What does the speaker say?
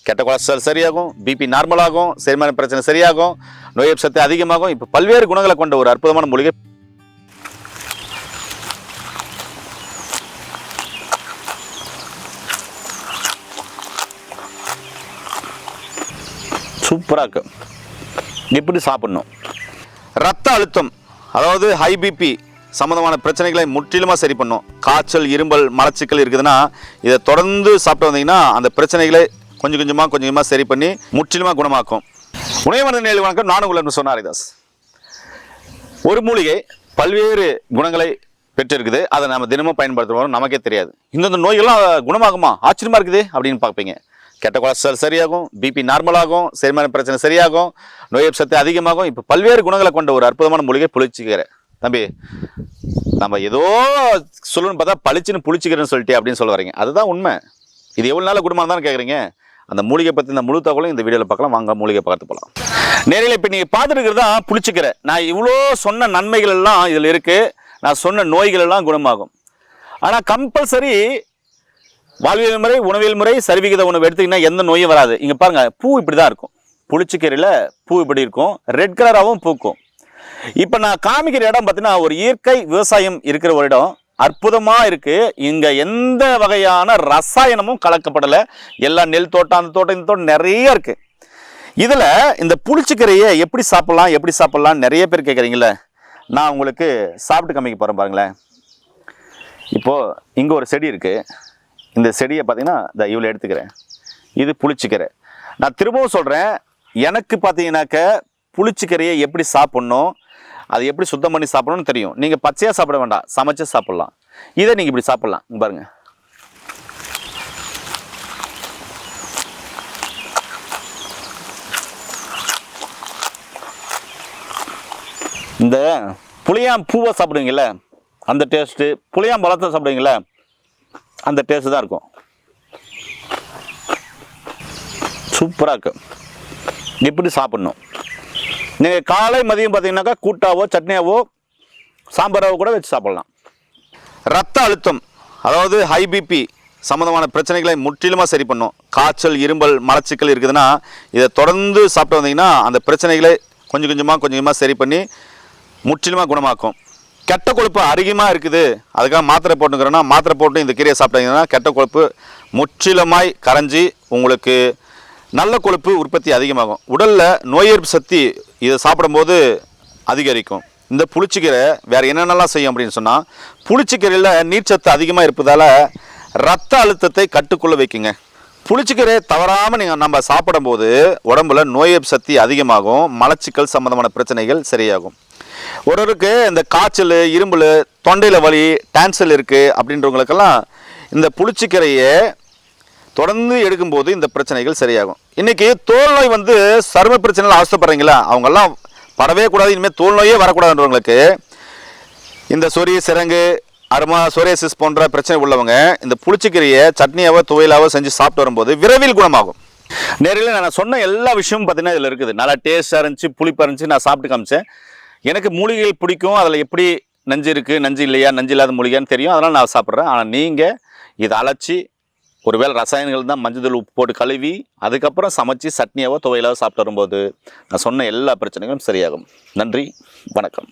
கெட்ட கொலஸ்ட்ரால் சரியாகும், BP normal ஆகும், செரிமான பிரச்சனை சரியாகும், நோய் எதிர்ப்பு சக்தி அதிகமாகும். இப்போ பல்வேறு குணங்களை கொண்ட ஒரு அற்புதமான மூலிகை. சூப்பராக இருக்கு. எப்படி சாப்பிடணும்? ரத்த அழுத்தம், அதாவது ஹை பிபி சம்மந்தமான பிரச்சனைகளை முற்றிலுமாக சரி பண்ணும். காய்ச்சல், இரும்பல், மலச்சிக்கல் இருக்குதுன்னா இதை தொடர்ந்து சாப்பிட்டு வந்தீங்கன்னா அந்த பிரச்சனைகளை கொஞ்சம் கொஞ்சமாக சரி பண்ணி முற்றிலுமாக குணமாக்கும். உணவு நேயர்களுக்கு வணக்கம். நானும் உங்கள் சொன்ன ஹரிதாஸ். ஒரு மூலிகை பல்வேறு குணங்களை பெற்றிருக்குது. அதை நம்ம தினமும் பயன்படுத்துவோம், நமக்கே தெரியாது. இந்த நோய்கள்லாம் குணமாகுமா, ஆச்சரியமாக இருக்குது அப்படின்னு பார்ப்பீங்க. கெட்ட கொலஸ்ட்ரால் சரியாகும், பிபி நார்மல் ஆகும், செரிமான பிரச்சனை சரியாகும், நோய் எதிர்ப்பு சக்தி அதிகமாகும். இப்போ பல்வேறு குணங்களை கொண்ட ஒரு அற்புதமான மூலிகை புளிச்சிக்கீரை. தம்பி, நம்ம ஏதோ சொல்லணும்னு பார்த்தா பளிச்சுன்னு புளிச்சிக்கிறேன்னு சொல்லிட்டு அப்படின்னு சொல்ல வரீங்க. அதுதான் உண்மை. இது எவ்வளோ நாள் குடும்பம் தான் கேட்குறீங்க. அந்த மூலிகை பற்றி இந்த முழு தகவலும் இந்த வீடியோவில் பார்க்கலாம். வாங்க மூலிகை பார்த்து போகலாம். நேரில் இப்போ நீங்கள் பார்த்துருக்கிறது தான் புளிச்சிக்கீரை. நான் இவ்வளோ சொன்ன நன்மைகள் எல்லாம் இதில் இருக்குது. நான் சொன்ன நோய்கள் எல்லாம் குணமாகும். ஆனால் கம்பல்சரி வாழ்வியல் முறை, உணவியல் முறை, சரிவிகித உணவு எடுத்திங்கன்னா எந்த நோயும் வராது. இங்கே பாருங்கள், பூ இப்படி தான் இருக்கும். புளிச்சிக்கீரையில் பூ இப்படி இருக்கும், ரெட் கலராகவும் பூக்கும். இப்போ நான் காமிக்கிற இடம் பார்த்தீங்கன்னா ஒரு இயற்கை விவசாயம் இருக்கிற ஒரு இடம். அற்புதமாக இருக்குது. இங்கே எந்த வகையான ரசாயனமும் கலக்கப்படலை. எல்லாம் நெல் தோட்டம், அந்த தோட்டம், இந்த தோட்டம் நிறைய இருக்குது. இதில் இந்த புளிச்சிக்கீரையை எப்படி சாப்பிட்லாம் நிறைய பேர் கேட்குறீங்களே. நான் உங்களுக்கு சாப்பிட்டு காமிக்க போகிறேன் பாருங்களேன். இப்போது இங்கே ஒரு செடி இருக்குது. இந்த செடியை பார்த்தீங்கன்னா இந்த இவ்வளோ எடுத்துக்கிறேன். இது புளிச்சிக்கீரை. நான் திரும்பவும் சொல்கிறேன், எனக்கு பார்த்தீங்கன்னாக்க புளிச்சிக்கீரையை எப்படி சாப்பிட்ணும், அது எப்படி சுத்தம் பண்ணி சாப்பிடணும்னு தெரியும். நீங்கள் பச்சையாக சாப்பிட வேண்டாம், சமைச்சு சாப்பிட்லாம். இதை நீங்கள் இப்படி சாப்பிட்லாம். பாருங்க, இந்த புளியாம் பூவை சாப்பிடுவீங்கள அந்த டேஸ்ட்டு, புளியாம் பழத்தை சாப்பிடுவீங்கள அந்த டேஸ்ட்டு தான் இருக்கும். சூப்பராக இருக்கு. எப்படி சாப்பிடணும்? நீங்கள் காலை மதியம் பார்த்தீங்கன்னாக்கா கூட்டாவோ, சட்னியாவோ, சாம்பாராவோ கூட வச்சு சாப்பிட்லாம். ரத்த அழுத்தம், அதாவது ஹை பிபி சம்மந்தமான பிரச்சனைகளை முற்றிலுமாக சரி பண்ணும். காய்ச்சல், இரும்பல், மலச்சிக்கல் இருக்குதுன்னா இதை தொடர்ந்து சாப்பிட்டு வந்தீங்கன்னா அந்த பிரச்சனைகளை கொஞ்சம் கொஞ்சமாக சரி பண்ணி முற்றிலுமாக குணமாக்கும். கெட்ட கொழுப்பு அதிகமாக இருக்குது, அதுக்காக மாத்திரை போட்டுக்கிறோன்னா மாத்திரை போட்டு இந்த கீரையை சாப்பிட்டீங்கன்னா கெட்ட கொழுப்பு முற்றிலுமாய் கரைஞ்சி உங்களுக்கு நல்ல கொழுப்பு உற்பத்தி அதிகமாகும். உடலில் நோய் எதிர்ப்பு சக்தி இதை சாப்பிடும்போது அதிகரிக்கும். இந்த புளிச்சிக்கீரை வேறு என்னென்னலாம் செய்யும் அப்படின்னு சொன்னால், புளிச்சிக்கீரையில் நீர்ச்சத்து அதிகமாக இருப்பதால் ரத்த அழுத்தத்தை கட்டுக்குள்ளே வைக்குங்க. புளிச்சிக்கீரை தவறாமல் நம்ம சாப்பிடும்போது உடம்புல நோய் எதிர்ப்பு சக்தி அதிகமாகும், மலச்சிக்கல் சம்மந்தமான பிரச்சனைகள் சரியாகும். ஒருவருக்கு இந்த காய்ச்சல், இரும்பல், தொண்டையில் வலி, டான்சல் இருக்குது அப்படின்றவங்களுக்கெல்லாம் இந்த புளிச்சிக்கீரையை தொடர்ந்து எடுக்கும்போது இந்த பிரச்சனைகள் சரியாகும். இன்றைக்கி தோல் நோய் சரும பிரச்சனைகள் அவசரப்படுறீங்களா, அவங்கெல்லாம் படவே கூடாது. இனிமேல் தோல் நோயே வரக்கூடாதுன்றவங்களுக்கு இந்த சொறி, சிரங்கு, அருமா, சோரியாசிஸ் போன்ற பிரச்சனை உள்ளவங்க இந்த புளிச்சிக்கீரையை சட்னியாவோ துவையலாவோ செஞ்சு சாப்பிட்டு வரும்போது விரைவில் குணமாகும். நேரில் நான் சொன்ன எல்லா விஷயமும் பார்த்தீங்கன்னா இதில் இருக்குது. நல்லா டேஸ்ட்டாக இருந்துச்சு, புளிப்பாக இருந்துச்சு. நான் சாப்பிட்டு காமிச்சேன். எனக்கு மூலிகைகள் பிடிக்கும். அதில் எப்படி நஞ்சு இருக்குது, நஞ்சு இல்லையா, நஞ்சு இல்லாத மூலிகைன்னு தெரியும். அதனால் நான் சாப்பிட்றேன். ஆனால் நீங்கள் இதை அழைச்சி ஒருவேளை ரசாயனங்கள் தான் மஞ்சள் உப்பு போட்டு கழுவி அதுக்கப்புறம் சமைச்சு சட்னியாவோ துவையலாவோ சாப்பிட்டு வரும்போது நான் சொன்ன எல்லா பிரச்சனைகளும் சரியாகும். நன்றி, வணக்கம்.